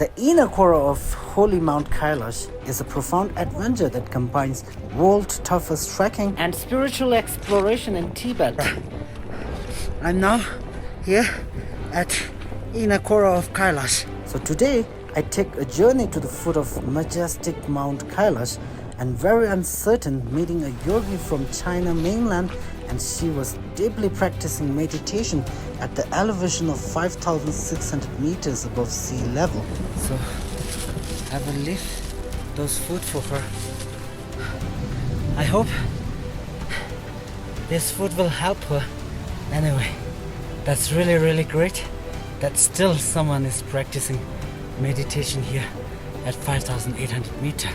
The inner Kora of holy Mount Kailash is a profound adventure that combines world's toughest trekking and spiritual exploration in Tibet. I'm now here at inner Kora of Kailash. So today I take a journey to the foot of majestic Mount Kailash and very uncertain meeting a yogi from China mainland, and she was deeply practicing meditation at the elevation of 5,600 meters above sea level. So I will leave those food for her. I hope this food will help her. Anyway, that's really great that still someone is practicing meditation here at 5,800 meters.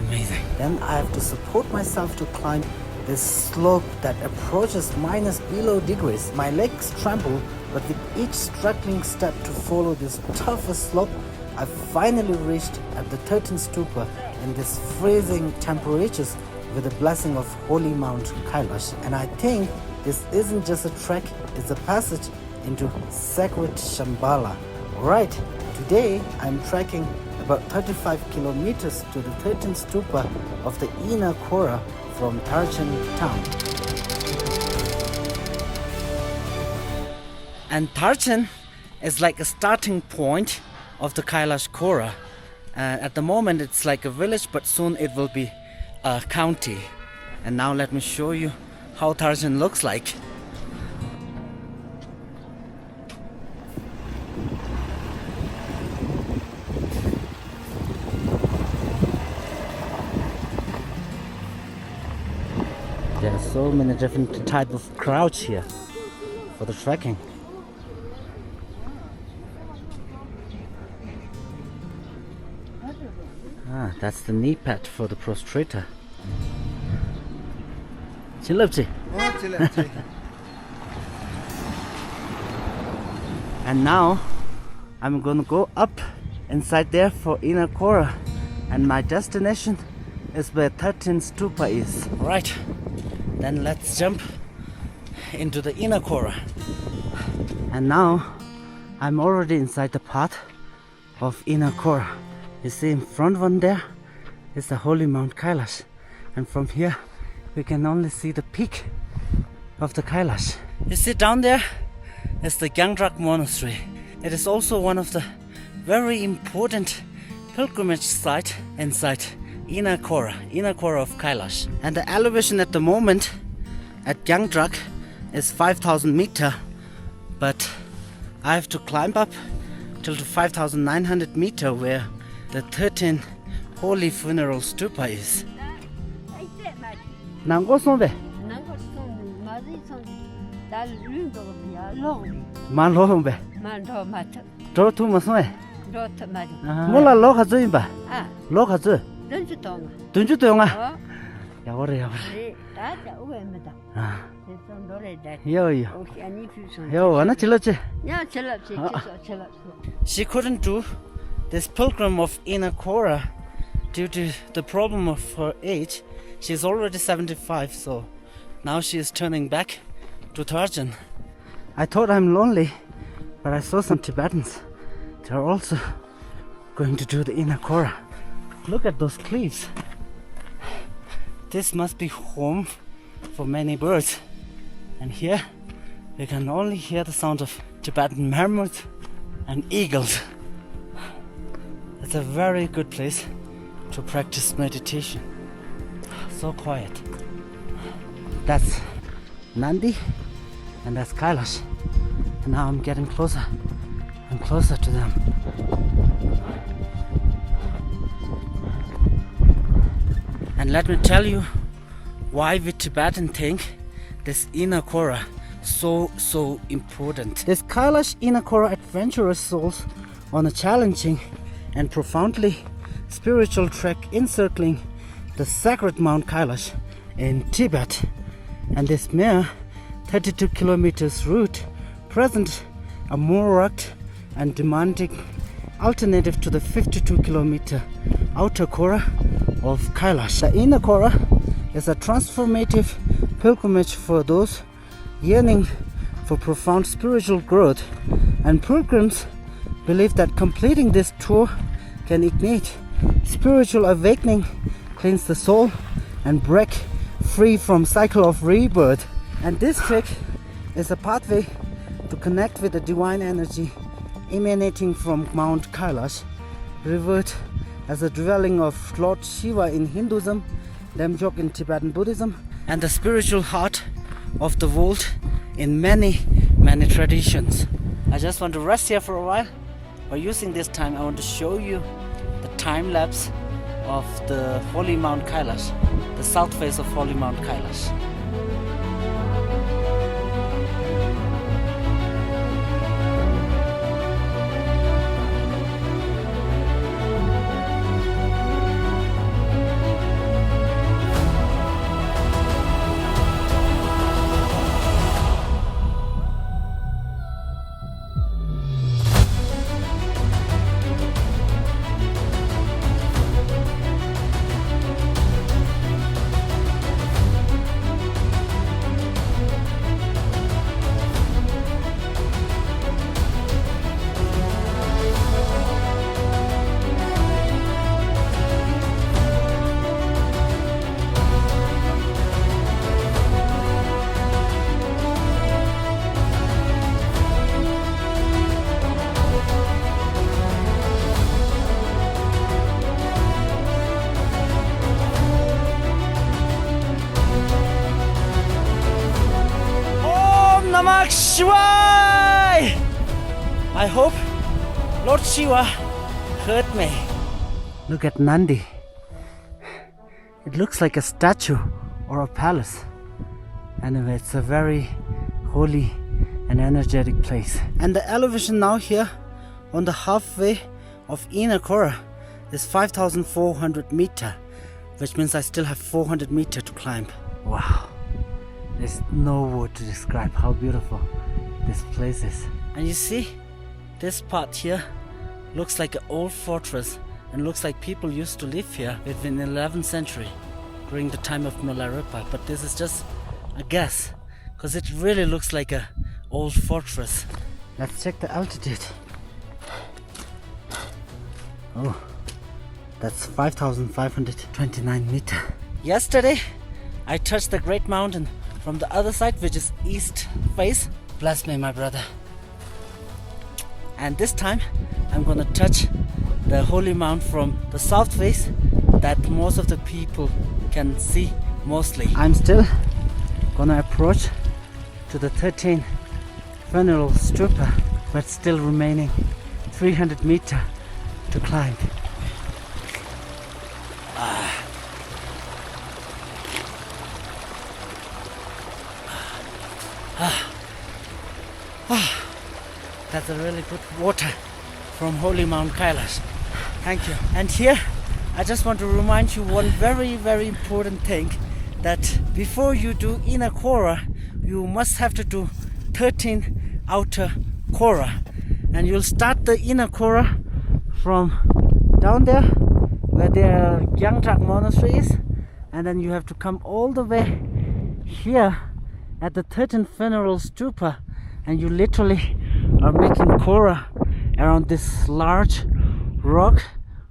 Amazing. Then I have to support myself to climb this slope that approaches minus below degrees. My legs tremble, but with each struggling step to follow this tougher slope, I finally reached at the 13th stupa in these freezing temperatures with the blessing of holy Mount Kailash. And I think this isn't just a trek, it's a passage into sacred Shambhala. Alright, today I'm trekking about 35 kilometers to the 13th stupa of the inner Kora from Tarchan town. And Tarchan is like a starting point of the Kailash Kora. At the moment it's like a village, but soon it will be a county. And now let me show you how Tarchan looks like. There are so many different types of crowds here for the trekking. That's the knee pad for the prostrator. And now I'm gonna go up inside there for inner Kora, and my destination is where 13th stupa is. Right. Then let's jump into the inner Kora. And now I'm already inside the path of inner Kora. You see in front one there is the holy Mount Kailash, and from here we can only see the peak of the Kailash. You see down there is the Gyangdrak monastery. It is also one of the very important pilgrimage sites inside inner Kora of Kailash. And the elevation at the moment at Gyangdrak is 5,000 meters, but I have to climb up till to 5,900 meters where the 13th holy funeral stupa is. She couldn't do this pilgrim of inner Kora due to the problem of her age. She's already 75, so now she is turning back to Tarchan. I thought I'm lonely, but I saw some Tibetans. They're also going to do the inner Kora. Look at those cliffs. This must be home for many birds. And here we can only hear the sound of Tibetan marmots and eagles. It's a very good place to practice meditation. So quiet. That's Nandi and that's Kailash. And now I'm getting closer and closer to them. And let me tell you why we Tibetan think this inner Kora so important. This Kailash inner Kora adventurous souls on a challenging and profoundly spiritual trek encircling the sacred Mount Kailash in Tibet. And this mere 32 kilometers route presents a more rugged and demanding alternative to the 52 kilometer outer Kora of Kailash. The inner Kora is a transformative pilgrimage for those yearning for profound spiritual growth, and pilgrims believe that completing this tour can ignite spiritual awakening, cleanse the soul, and break free from cycle of rebirth. And this trek is a pathway to connect with the divine energy emanating from Mount Kailash, revered as a dwelling of Lord Shiva in Hinduism, Demjok in Tibetan Buddhism, and the spiritual heart of the world in many traditions. I just want to rest here for a while. By using this time, I want to show you the time lapse of the holy Mount Kailash, the south face of holy Mount Kailash. Namah Shivaya! I hope Lord Shiva heard me. Look at Nandi. It looks like a statue or a palace. Anyway, it's a very holy and energetic place. And the elevation now here on the halfway of inner Kora is 5,400 meters, which means I still have 400 meters to climb. Wow. There's no word to describe how beautiful this place is. And you see, this part here looks like an old fortress and looks like people used to live here within the 11th century during the time of Milarepa. But this is just a guess, because it really looks like an old fortress. Let's check the altitude. Oh, that's 5,529 meters. Yesterday, I touched the Great Mountain from the other side, which is east face. Bless me, my brother. And this time I'm gonna touch the holy mount from the south face that most of the people can see mostly. I'm still gonna approach to the 13 funeral stupa, but still remaining 300 meters to climb. That's a really good water from holy Mount Kailash. Thank you. And here I just want to remind you one very important thing, that before you do inner Kora, you must have to do 13 outer Kora. And you'll start the inner Kora from down there where the Yangtrak monastery is, and then you have to come all the way here at the 13th funeral stupa, and you literally are making Kora around this large rock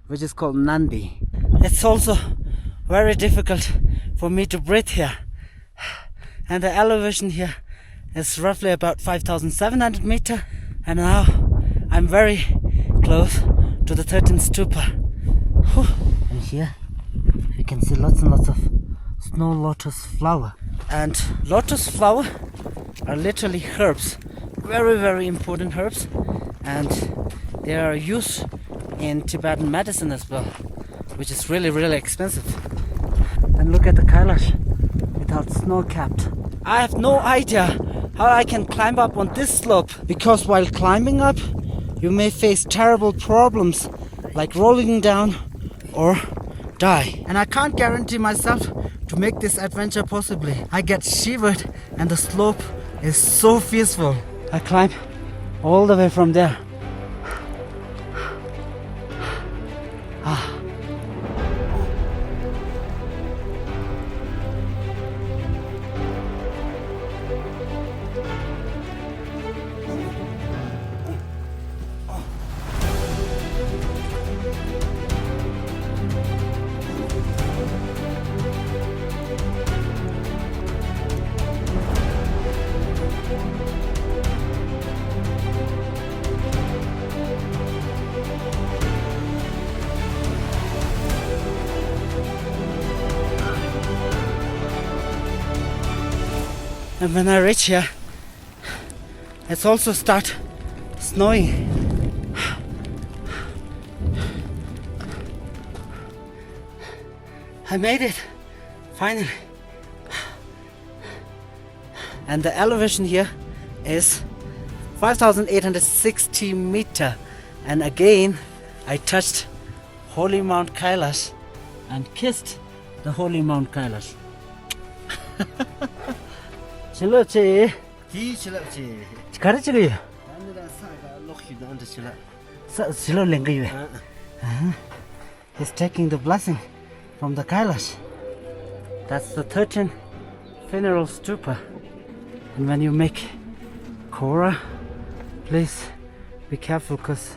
which is called Nandi. It's also very difficult for me to breathe here, and the elevation here is roughly about 5,700 meters, and now I'm very close to the 13th stupa. And here you can see lots and lots of snow lotus flower. And lotus flower are literally herbs, very important herbs, and they are used in Tibetan medicine as well, which is really expensive. And look at the Kailash without snow capped. I have no idea how I can climb up on this slope, because while climbing up you may face terrible problems like rolling down or die. And I can't guarantee myself to make this adventure possibly. I get shivered and the slope is so fearful. I climb all the way from there. And when I reach here, it's also start snowing. I made it, finally. And the elevation here is 5,860 meter. And again, I touched holy Mount Kailash and kissed the holy Mount Kailash. Chilochi. Chilochi. He's taking the blessing from the Kailash. That's the 13th funeral stupa. And when you make Kora, please be careful because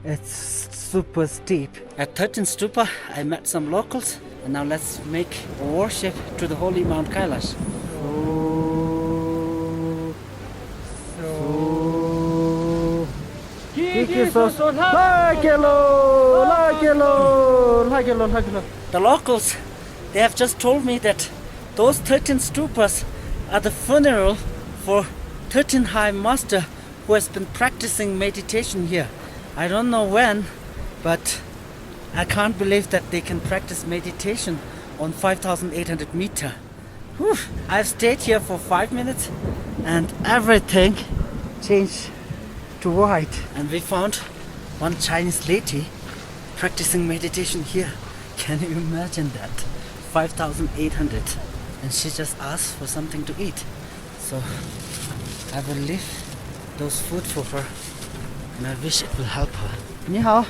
it's super steep. At 13th stupa, I met some locals, and now let's make a worship to the holy Mount Kailash. The locals, they have just told me that those 13 stupas are the funeral for 13 High Master who has been practicing meditation here. I don't know when, but I can't believe that they can practice meditation on 5,800 meter. Whew. I've stayed here for 5 minutes and everything changed to white. And we found one Chinese lady practicing meditation here. Can you imagine that? 5,800. And she just asked for something to eat. So I will leave those food for her, and I wish it will help her. 你好，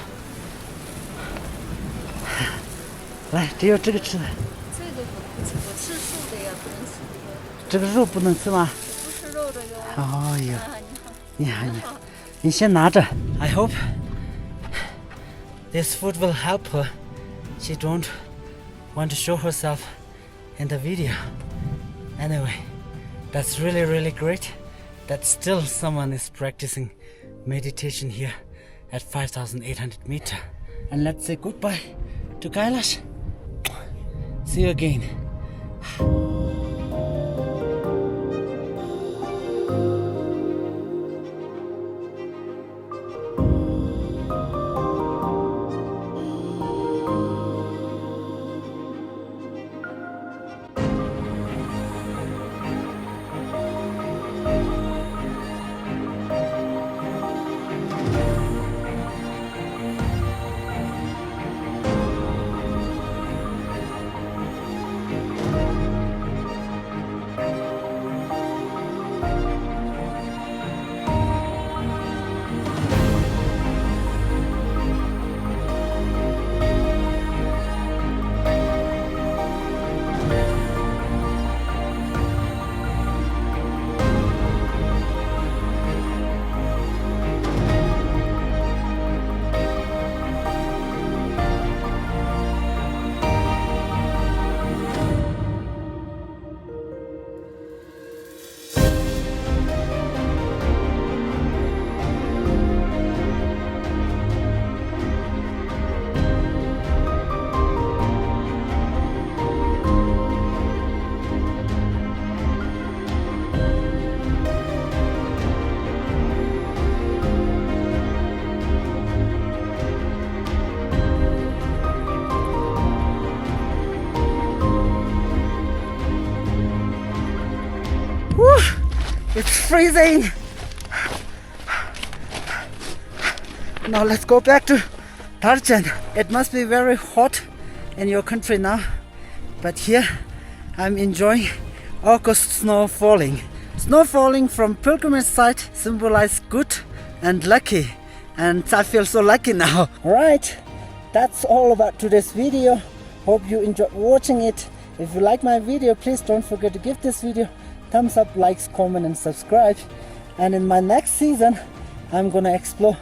来，只有这个吃的。这个我吃素的呀，不能吃这个。这个肉不能吃吗？不吃肉的哟。哦哟，你好。你好，你先拿着。I hope this food will help her. She don't want to show herself in the video. Anyway, that's really, really great that still someone is practicing meditation here at 5,800 meter. And let's say goodbye to Kailash. See you again. It's freezing. Now let's go back to Darjan. It must be very hot in your country now, but here I'm enjoying August snow falling. Snow falling from pilgrimage site symbolize good and lucky, and I feel so lucky now. Alright, that's all about today's video. Hope you enjoyed watching it. If you like my video, please don't forget to give this video thumbs up, likes, comment and subscribe. And in my next season, I'm gonna explore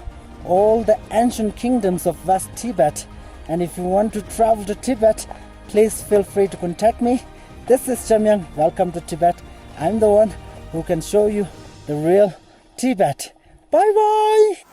all the ancient kingdoms of West Tibet. And if you want to travel to Tibet, please feel free to contact me. This is Jamyang. Welcome to Tibet. I'm the one who can show you the real Tibet. Bye bye.